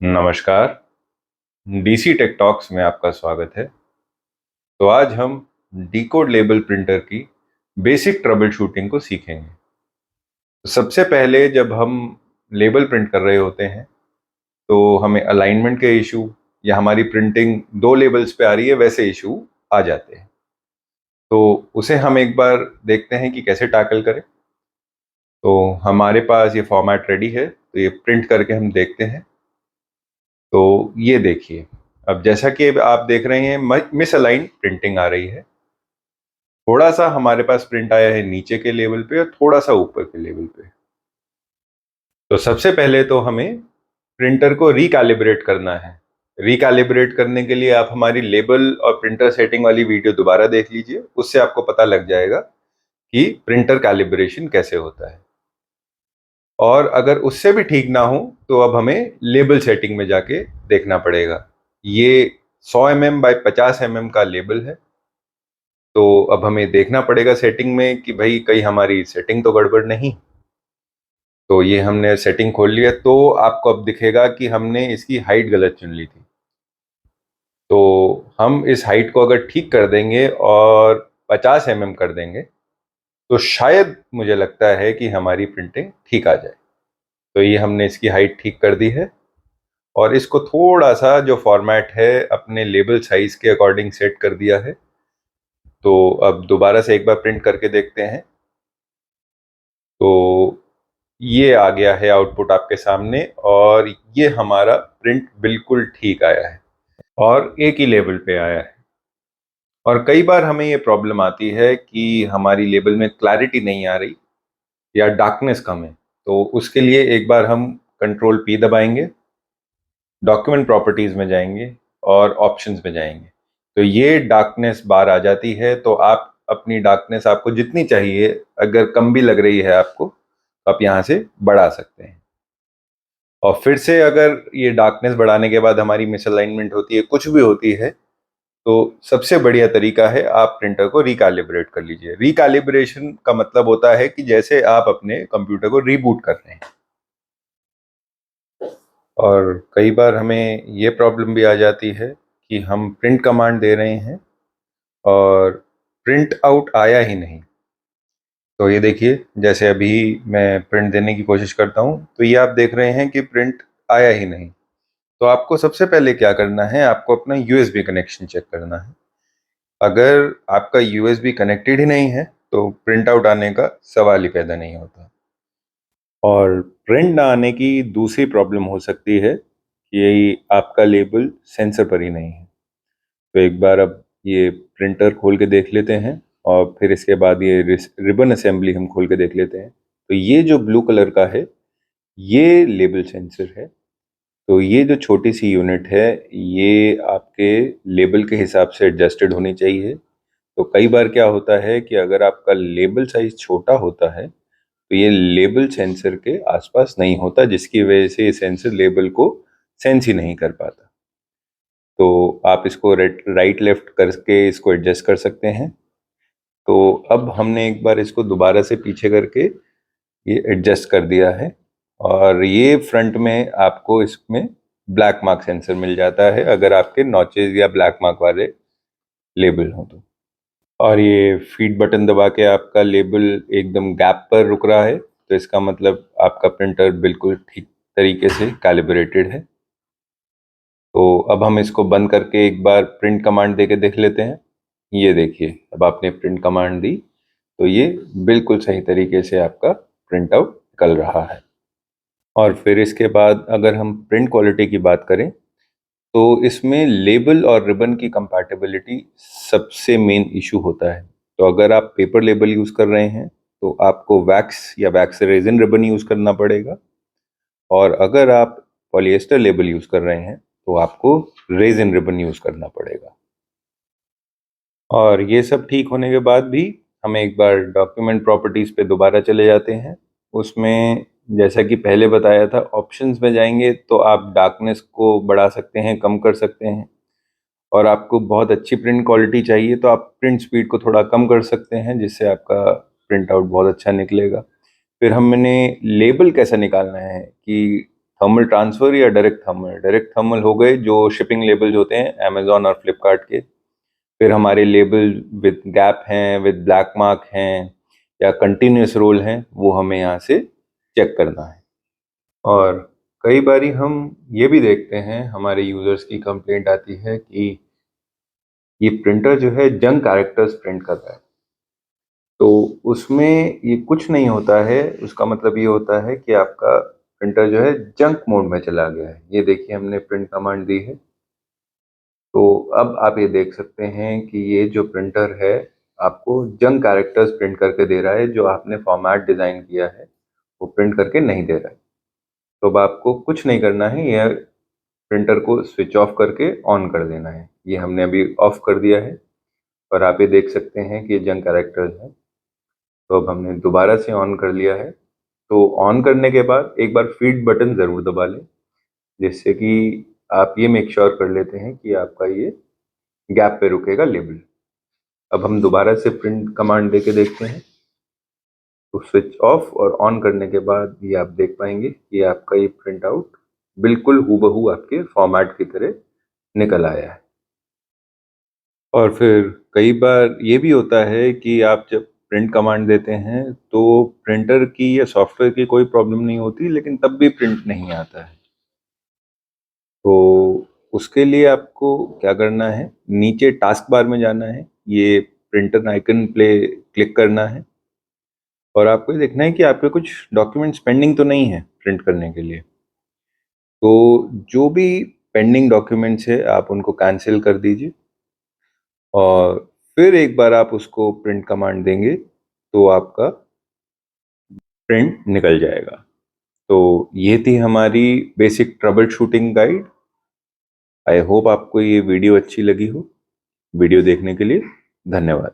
नमस्कार, DC tech talks में आपका स्वागत है। तो आज हम डीकोड लेबल प्रिंटर की बेसिक ट्रबल शूटिंग को सीखेंगे। तो सबसे पहले जब हम लेबल प्रिंट कर रहे होते हैं तो हमें अलाइनमेंट के इशू या हमारी प्रिंटिंग दो लेबल्स पे आ रही है वैसे इशू आ जाते हैं। तो उसे हम एक बार देखते हैं कि कैसे टैकल करें। तो हमारे पास ये फॉर्मेट रेडी है, तो ये प्रिंट करके हम देखते हैं। तो ये देखिए, अब जैसा कि आप देख रहे हैं मिस अलाइन प्रिंटिंग आ रही है। थोड़ा सा हमारे पास प्रिंट आया है नीचे के लेवल पे और थोड़ा सा ऊपर के लेवल पे। तो सबसे पहले तो हमें प्रिंटर को रिकैलिब्रेट करना है। रिकैलिब्रेट करने के लिए आप हमारी लेबल और प्रिंटर सेटिंग वाली वीडियो दोबारा देख लीजिए, उससे आपको पता लग जाएगा कि प्रिंटर कैलिब्रेशन कैसे होता है। और अगर उससे भी ठीक ना हो तो अब हमें लेबल सेटिंग में जाके देखना पड़ेगा। ये 100 mm बाय 50 mm का लेबल है। तो अब हमें देखना पड़ेगा सेटिंग में कि भाई कहीं हमारी सेटिंग तो गड़बड़ नहीं। तो ये हमने सेटिंग खोल लिया, तो आपको अब दिखेगा कि हमने इसकी हाइट गलत चुन ली थी। तो हम इस हाइट को अगर ठीक कर देंगे और 50 mm कर देंगे तो शायद मुझे लगता है कि हमारी प्रिंटिंग ठीक आ जाए। तो ये हमने इसकी हाइट ठीक कर दी है और इसको थोड़ा सा जो फॉर्मेट है अपने लेबल साइज के अकॉर्डिंग सेट कर दिया है। तो अब दोबारा से एक बार प्रिंट करके देखते हैं। तो ये आ गया है आउटपुट आपके सामने और ये हमारा प्रिंट बिल्कुल ठीक आया है और एक ही लेवल पे आया है। और कई बार हमें ये प्रॉब्लम आती है कि हमारी लेबल में क्लैरिटी नहीं आ रही या डार्कनेस कम है। तो उसके लिए एक बार हम कंट्रोल P दबाएंगे, डॉक्यूमेंट प्रॉपर्टीज में जाएंगे और ऑप्शंस में जाएंगे। तो ये डार्कनेस बार आ जाती है। तो आप अपनी डार्कनेस आपको जितनी चाहिए, अगर कम भी लग रही है आपको, तो आप यहाँ से बढ़ा सकते हैं। और फिर से अगर ये डार्कनेस बढ़ाने के बाद हमारी मिसअलाइनमेंट होती है, कुछ भी होती है, तो सबसे बढ़िया तरीका है आप प्रिंटर को रिकैलिब्रेट कर लीजिए। रिकैलिब्रेशन का मतलब होता है कि जैसे आप अपने कंप्यूटर को रीबूट कर रहे हैं। और कई बार हमें ये प्रॉब्लम भी आ जाती है कि हम प्रिंट कमांड दे रहे हैं और प्रिंट आउट आया ही नहीं। तो ये देखिए, जैसे अभी मैं प्रिंट देने की कोशिश करता हूँ तो ये आप देख रहे हैं कि प्रिंट आया ही नहीं। तो आपको सबसे पहले क्या करना है, आपको अपना यूएसबी कनेक्शन चेक करना है। अगर आपका यूएसबी कनेक्टेड ही नहीं है तो प्रिंट आउट आने का सवाल ही पैदा नहीं होता। और प्रिंट ना आने की दूसरी प्रॉब्लम हो सकती है कि आपका लेबल सेंसर पर ही नहीं है। तो एक बार अब ये प्रिंटर खोल के देख लेते हैं और फिर इसके बाद ये रिबन असेंबली हम खोल के देख लेते हैं। तो ये जो ब्लू कलर का है ये लेबल सेंसर है। तो ये जो छोटी सी यूनिट है ये आपके लेबल के हिसाब से एडजस्टेड होनी चाहिए। तो कई बार क्या होता है कि अगर आपका लेबल साइज छोटा होता है तो ये लेबल सेंसर के आसपास नहीं होता, जिसकी वजह से ये सेंसर लेबल को सेंस ही नहीं कर पाता। तो आप इसको राइट लेफ्ट करके इसको एडजस्ट कर सकते हैं। तो अब हमने एक बार इसको दोबारा से पीछे करके ये एडजस्ट कर दिया है और ये फ्रंट में आपको इसमें ब्लैक मार्क सेंसर मिल जाता है अगर आपके नॉचेज या ब्लैक मार्क वाले लेबल हो तो। और ये फीड बटन दबा के आपका लेबल एकदम गैप पर रुक रहा है, तो इसका मतलब आपका प्रिंटर बिल्कुल ठीक तरीके से कैलिब्रेटेड है। तो अब हम इसको बंद करके एक बार प्रिंट कमांड दे के देख लेते हैं। ये देखिए, अब आपने प्रिंट कमांड दी तो ये बिल्कुल सही तरीके से आपका प्रिंट आउट निकल रहा है। और फिर इसके बाद अगर हम प्रिंट क्वालिटी की बात करें तो इसमें लेबल और रिबन की कंपैटिबिलिटी सबसे मेन इशू होता है। तो अगर आप पेपर लेबल यूज़ कर रहे हैं तो आपको वैक्स या वैक्स रेजिन रिबन यूज़ करना पड़ेगा। और अगर आप पॉलिएस्टर लेबल यूज़ कर रहे हैं तो आपको रेजिन रिबन यूज़ करना पड़ेगा। और ये सब ठीक होने के बाद भी हम एक बार डॉक्यूमेंट प्रॉपर्टीज़ पे दोबारा चले जाते हैं। उसमें जैसा कि पहले बताया था, ऑप्शंस में जाएंगे तो आप डार्कनेस को बढ़ा सकते हैं, कम कर सकते हैं। और आपको बहुत अच्छी प्रिंट क्वालिटी चाहिए तो आप प्रिंट स्पीड को थोड़ा कम कर सकते हैं, जिससे आपका प्रिंट आउट बहुत अच्छा निकलेगा। फिर हमने लेबल कैसा निकालना है कि थर्मल ट्रांसफर या डायरेक्ट थर्मल हो गए जो शिपिंग लेबल्स होते हैं अमेजोन और फ्लिपकार्ट के। फिर हमारे लेबल विद गैप हैं, विद ब्लैक मार्क हैं या कंटिन्यूस रोल हैं, वो हमें यहाँ से चेक करना है। और कई बारी हम ये भी देखते हैं, हमारे यूजर्स की कंप्लेंट आती है कि ये प्रिंटर जो है जंक कैरेक्टर्स प्रिंट कर रहा है। तो उसमें ये कुछ नहीं होता है, उसका मतलब ये होता है कि आपका प्रिंटर जो है जंक मोड में चला गया है। ये देखिए हमने प्रिंट कमांड दी है, तो अब आप ये देख सकते हैं कि ये जो प्रिंटर है आपको जंक कैरेक्टर्स प्रिंट करके दे रहा है, जो आपने फॉर्मेट डिज़ाइन किया है वो प्रिंट करके नहीं दे रहा है। तो अब आपको कुछ नहीं करना है, यह प्रिंटर को स्विच ऑफ करके ऑन कर देना है। ये हमने अभी ऑफ कर दिया है और आप ये देख सकते हैं कि ये जंक कैरेक्टर्स हैं। तो अब हमने दोबारा से ऑन कर लिया है। तो ऑन करने के बाद एक बार फीड बटन ज़रूर दबा लें, जिससे कि आप ये मेक श्योर कर लेते हैं कि आपका ये गैप पे रुकेगा लेबल। अब हम दोबारा से प्रिंट कमांड देके देखते हैं। तो स्विच ऑफ और ऑन करने के बाद ये आप देख पाएंगे कि आपका ये प्रिंट आउट बिल्कुल हूबहू आपके फॉर्मेट की तरह निकल आया है। और फिर कई बार ये भी होता है कि आप जब प्रिंट कमांड देते हैं तो प्रिंटर की या सॉफ्टवेयर की कोई प्रॉब्लम नहीं होती, लेकिन तब भी प्रिंट नहीं आता है। तो उसके लिए आपको क्या करना है, नीचे टास्क बार में जाना है, ये प्रिंटर आइकन पे क्लिक करना है और आपको ये देखना है कि आपके कुछ डॉक्यूमेंट्स पेंडिंग तो नहीं है प्रिंट करने के लिए। तो जो भी पेंडिंग डॉक्यूमेंट्स है आप उनको कैंसिल कर दीजिए और फिर एक बार आप उसको प्रिंट कमांड देंगे तो आपका प्रिंट निकल जाएगा। तो ये थी हमारी basic trouble shooting guide. I hope आपको ये वीडियो अच्छी लगी हो। वीडियो देखने के लिए धन्यवाद।